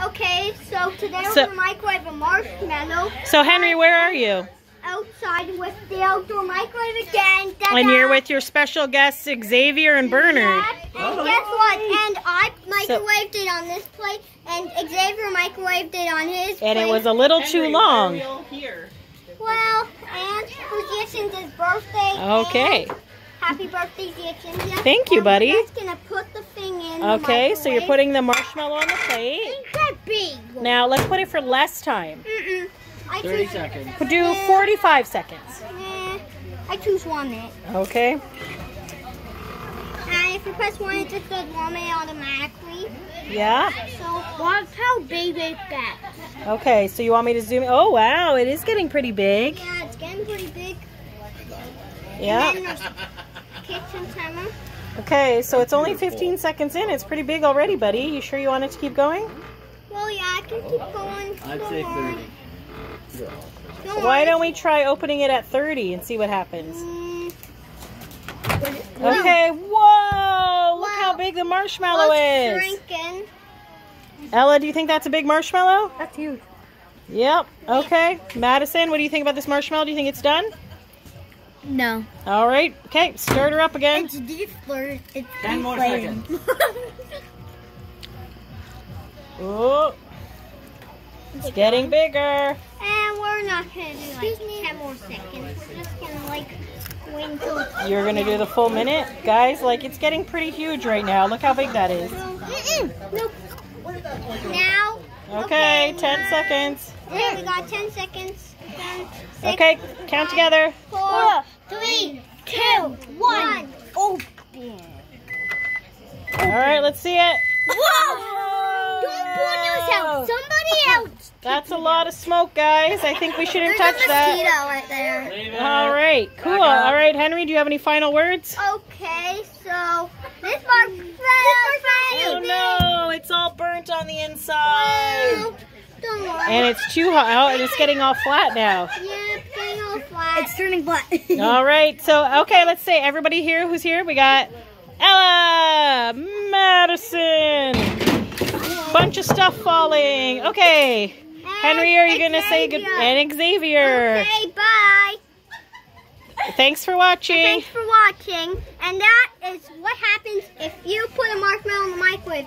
Okay, so today we're going to microwave a marshmallow. So Henry, where are you? Outside with the outdoor microwave again. And you're with your special guests Xavier and Bernard. Yep. And guess what? And I microwaved it on this plate, and Xavier microwaved it on his plate. And it was a little too long. Well, and it was Cinzia's birthday. Okay. Happy birthday, Cinzia. Thank you, buddy. We're just going to put the thing in Okay, so you're putting the marshmallow on the plate. Ain't that big? Now, let's put it for less time. 30 seconds. We'll do 45 seconds. I choose 1 minute. Okay. And if you press 1, it just does 1 minute automatically. Yeah? So watch how big it gets. Okay, so you want me to zoom in? Oh, wow, it is getting pretty big. Yeah, it's getting pretty big. Yeah. And then there's kitchen timer. Okay, so it's only 15 seconds in. It's pretty big already, buddy. You sure you want it to keep going? Well, yeah, I can keep going. I'd say 30. Why don't we try opening it at 30 and see what happens? Okay, whoa! Look how big the marshmallow is. Shrinking. Ella, do you think that's a big marshmallow? That's huge. Yep. Okay. Madison, what do you think about this marshmallow? Do you think it's done? No. All right. Okay, start her up again. It's deflated. It's 10 more seconds. Oh, it's getting bigger. And we're not going to do like 10 more seconds. We're just going to like wait until it's... You're going to do the full minute? Guys, like it's getting pretty huge right now. Look how big that is. Nope. Now. Okay, 10 seconds. Okay, we got 10 seconds. 10, 6, Okay, count together. 4, 3, 2, 1. Open. All right, let's see it. Whoa! Don't point yourself. Somebody else. That's a lot of smoke, guys. I think we shouldn't touch that. Right there. All right, cool. All right, Henry, do you have any final words? Okay, so this marshmallow. Oh no, it's all burnt on the inside. Well, don't worry. And it's too hot, oh, and it's getting all flat now. Yeah, it's getting all flat. It's turning black. All right, so, okay, let's say everybody here who's here. We got Ella, Madison, bunch of stuff falling. Okay, Henry, are you going to say good? And Xavier. Okay, bye. Thanks for watching. Thanks for watching. And that is what happens if you put a marshmallow in the microwave.